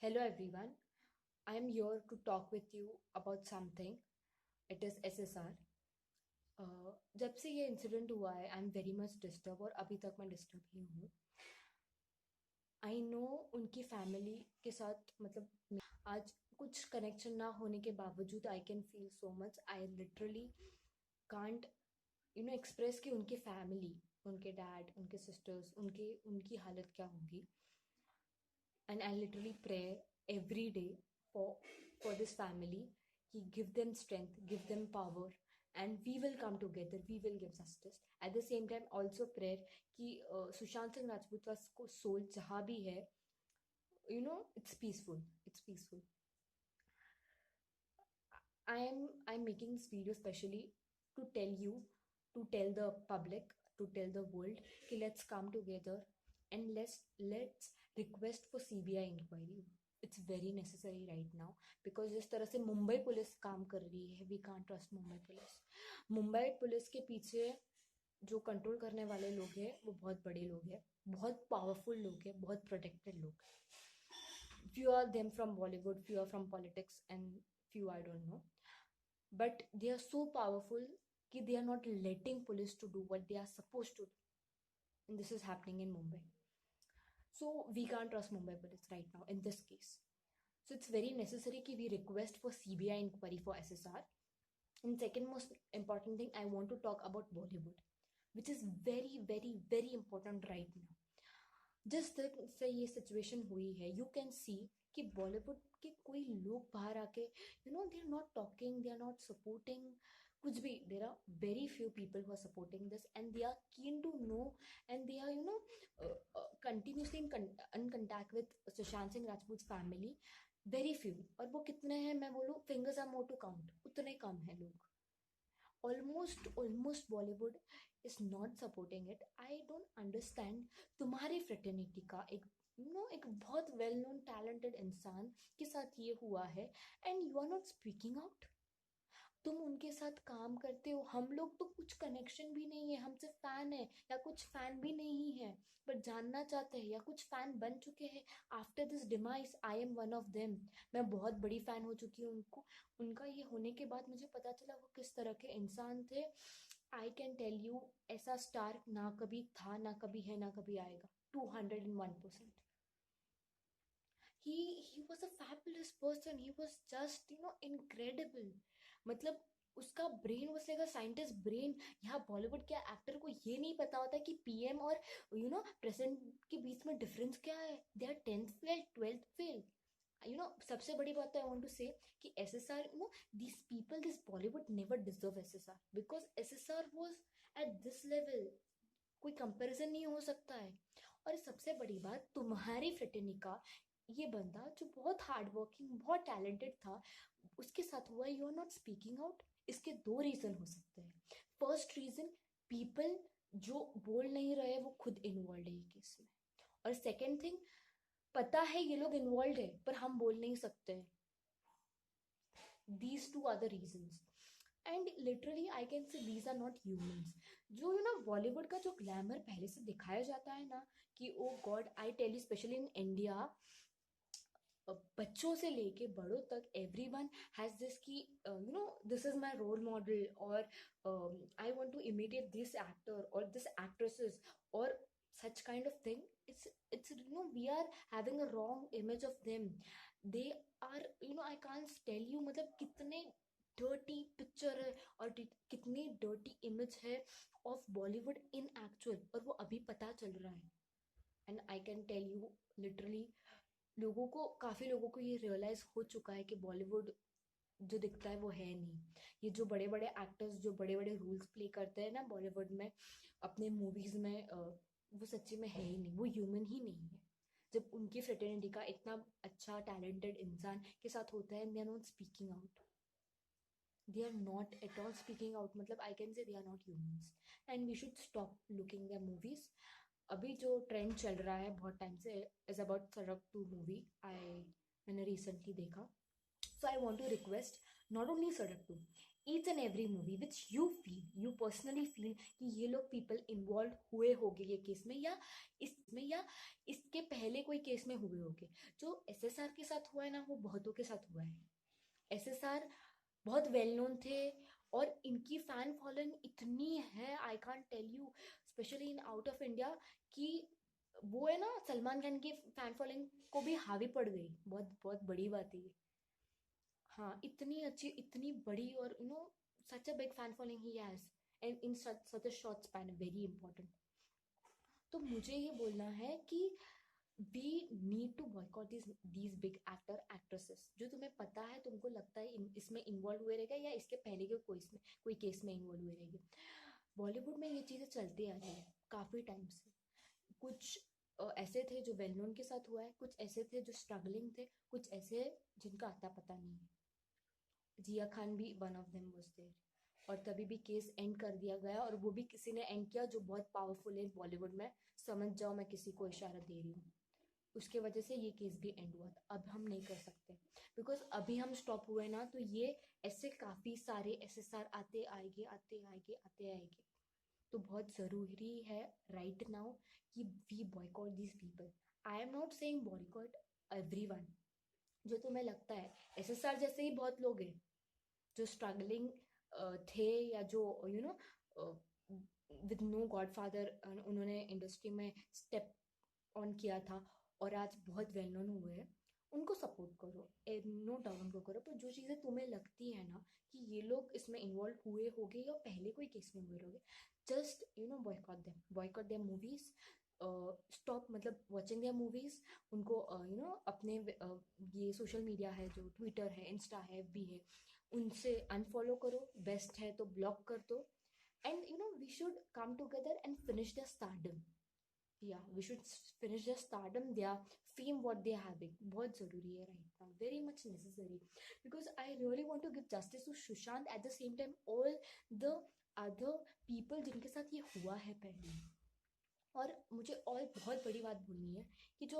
Hello everyone. I am here to talk with you about something. It is SSR. जब से ये incident हुआ है I am very much disturb और अभी तक मैं डिस्टर्ब ही हूँ. आई नो उनकी फैमिली के साथ मतलब आज कुछ कनेक्शन ना होने के बावजूद I can feel so much. I literally can't express कि उनकी फैमिली, उनके डैड, उनके सिस्टर्स, उनकी हालत क्या होगी. And I literally pray every day for this family. He give them strength, give them power, and we will come together. We will give justice. At the same time, also prayer कि सुशांत सिंह राजपूत का soul जहाँ भी है, it's peaceful. It's peaceful. I'm making this video specially to tell you, to tell the public, to tell the world कि let's come together and let's request for CBI inquiry. It's very necessary right now because जिस तरह से Mumbai police काम कर रही है, we can't trust Mumbai police. Mumbai police के पीछे जो कंट्रोल करने वाले लोग हैं वो बहुत बड़े लोग हैं, बहुत पावरफुल लोग हैं, बहुत प्रोटेक्टेड लोग. Few are them from Bollywood, few are from politics, and few I don't know. But they are so powerful that they are not letting police to do what they are supposed to do. And this is happening in Mumbai. So we can't trust Mumbai police right now in this case. So it's very necessary that we request for CBI inquiry for SSR. And second most important thing, I want to talk about Bollywood, which is very, very, very important right now. जिस तरह से ये situation हुई है, you can see कि बॉलीवुड के कोई लोग बाहर आके they are not talking, they are not supporting कुछ भी. There are very few people who are supporting this and they are keen to know and they are continuously in contact with Sushant Singh Rajput family. Very few. और वो कितने हैं, मैं बोलूँ fingers are more to count, उतने कम हैं लोग. Almost Bollywood is not supporting it. I don't understand. तुम्हारी फ्रेटर्निटी का एक बहुत वेल नोन टैलेंटेड इंसान के साथ ये हुआ है and you are not speaking out. तुम उनके साथ काम करते हो, हम लोग तो कुछ कनेक्शन भी नहीं है, हमसे फैन है या कुछ फैन भी नहीं है बट जानना चाहते हैं, या कुछ फैन बन चुके हैं after this demise. I am one of them. मैं बहुत बड़ी फैन हो चुकी हूँ उनको. उनका ये होने के बाद मुझे पता चला वो किस तरह के इंसान थे. आई कैन टेल यू, ऐसा स्टार ना कभी था, ना कभी है, ना कभी आएगा. 201%. he was a fabulous person. He was just incredible. मतलब उसका brain was like a scientist brain. यहाँ बॉलीवुड के एक्टर को ये नहीं पता होता कि पीएम और प्रेसिडेंट के बीच में डिफरेंस क्या है. They are 10th fail, 12th fail. सबसे बड़ी बात आई वांट टू से कि SSR, these people, this Bollywood never deserve SSR because SSR was at this level. कोई कंपैरिजन नहीं हो सकता है. और सबसे बड़ी बात, तुम्हारी फ्रेटर्निटी का ये बंदा जो बहुत हार्ड वर्किंग, बहुत टैलेंटेड था, उसके साथ हुआ. You are not speaking out. इसके दो रीजन हो सकते हैं. फर्स्ट रीजन, पीपल जो बोल नहीं रहे वो खुद इन्वॉल्व है ये केस में. और सेकेंड थिंग, पता है ये लोग इन्वॉल्व है पर हम बोल नहीं सकते. These two are the reasons. And literally I can say these are not humans. जो बॉलीवुड का जो ग्लैमर पहले से दिखाया जाता है ना कि oh God, I tell you specially in India, बच्चों से लेके बड़ों तक एवरीवन हैज दिस कि this is my role model और I want to imitate this actor और दिस एक्ट्रेसेस और such kind of thing. It's we are having a wrong image of them. They are I can't tell you मतलब कितने dirty picture है और कितनी dirty image है of Bollywood in actual, और वो अभी पता चल रहा है. And I can tell you literally, काफी लोगों को ये रियलाइज हो चुका है कि बॉलीवुड जो दिखता है वो है नहीं. ये जो बड़े बड़े एक्टर्स जो बड़े बड़े रोल्स प्ले करते हैं ना बॉलीवुड में अपने मूवीज में, वो सच्ची में है ही नहीं, वो ह्यूमन ही नहीं है. जब उनकी फ्रेटर्निटी का इतना अच्छा टैलेंटेड इंसान के साथ होता है, they are not speaking out. They are not at all speaking out. मतलब I can say they are not humans and we should stop looking their movies. अभी जो ट्रेंड चल रहा है बहुत टाइम से इज अबाउट सड़क 2 मूवी. मैंने रिसेंटली देखा. So I want to request, not only Sadak 2, each and every movie which you personally feel कि ये लोग पीपल इन्वॉल्व हुए होंगे ये केस में, या इसके पहले कोई केस में हुए होंगे। जो एसएसआर के साथ हुआ है ना, वो बहुतों के साथ हुआ है। एसएसआर बहुत वेल नोन थे, और इनकी फैन फॉलोइंग इतनी है, I can't tell you, specially in out of India, कि वो है ना, सलमान खान की फैन फॉलोइंग को भी हावी पड़ गई। बहुत बहुत बड़ी बात है ये। हाँ, इतनी अच्छी, इतनी बड़ी, और such a big fan following ही has, and in such a short span, very important. तो मुझे ये बोलना है कि we need to boycott these big actor actresses, जो तुम्हें पता है, तुमको लगता है इसमें इन्वॉल्व हुए रहेगा, या इसके पहले के कोई केस में इन्वॉल्व हुए रहेंगे। बॉलीवुड में ये चीज़ें चलती आ रही है काफ़ी टाइम से। कुछ ऐसे थे जो वेल नोन के साथ हुआ है, कुछ ऐसे थे जो स्ट्रगलिंग थे, कुछ ऐसे जिनका आता पता नहीं है। जिया खान भी one of them was there, और तभी भी केस एंड कर दिया गया, और वो भी किसी ने एंड किया जो बहुत पावरफुल है बॉलीवुड में। समझ जाओ मैं किसी को इशारा दे रही हूँ। उसके वजह से ये केस भी एंड हुआ था। अब हम नहीं कर सकते, बिकॉज अभी हम स्टॉप हुए ना, तो ये ऐसे काफ़ी सारे एसएसआर आते आएंगे, आते आएंगे, आते आएंगे। तो बहुत ज़रूरी है राइट नाउ कि we boycott these people. I am not saying boycott everyone. जो तुम्हें लगता है, एसएसआर जैसे ही बहुत लोग हैं जो स्ट्रगलिंग थे, या जो विद नो गॉडफादर उन्होंने इंडस्ट्री में स्टेप ऑन किया था, और आज बहुत वेल नोन हुए हैं। उनको सपोर्ट करो, नो डाउट उनको करो, पर जो चीज़ें तुम्हें लगती है ना कि ये लोग इसमें इन्वॉल्व हुए होंगे, या पहले कोई केस में हुए होंगे, just boycott their movies. Stop, मतलब वॉचिंग देयर मूवीज। उनको अपने ये सोशल मीडिया है, जो ट्विटर है, इंस्टा है, एफबी है, उनसे अनफॉलो करो, बेस्ट है तो ब्लॉक कर दो। And we should come together and finish the stardom. Yeah, we should finish their stardom, their fame, what they're having. बहुत ज़रूरी है right now, very much necessary, because I really want to give justice to Sushant, at the same time all the other people जिनके साथ ये हुआ है पहले। और मुझे और बहुत बड़ी बात बोलनी है कि जो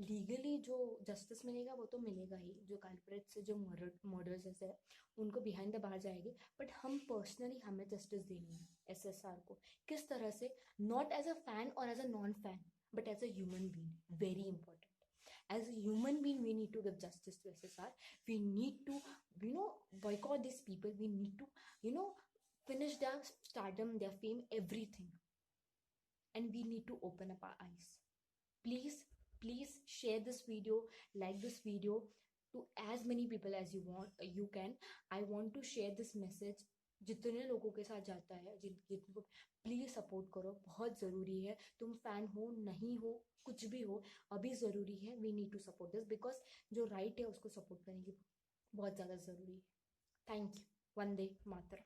लीगली जो जस्टिस मिलेगा वो तो मिलेगा ही, जो कल्प्रेट्स से, जो मर्डर्स जैसे है, उनको बिहाइंड द बार जाएंगे। बट हम पर्सनली, हमें जस्टिस देनी है एसएसआर को। किस तरह से? नॉट एज अ फैन और as a non fan, but as a human being, very important. As a human being, we need to give justice to SSR. We need to, boycott these people. We need to, you know, finish their stardom, their fame, everything. And we need to open up our eyes. Please share this video, like this video, to as many people as you can. I want to share this message जितने लोगों के साथ जाता है, जिनको please support करो, बहुत ज़रूरी है। तुम फैन हो, नहीं हो, कुछ भी हो, अभी ज़रूरी है। We need to support this, because जो राइट है उसको सपोर्ट करने की बहुत ज़्यादा ज़रूरी है। Thank you. वंदे मातरम।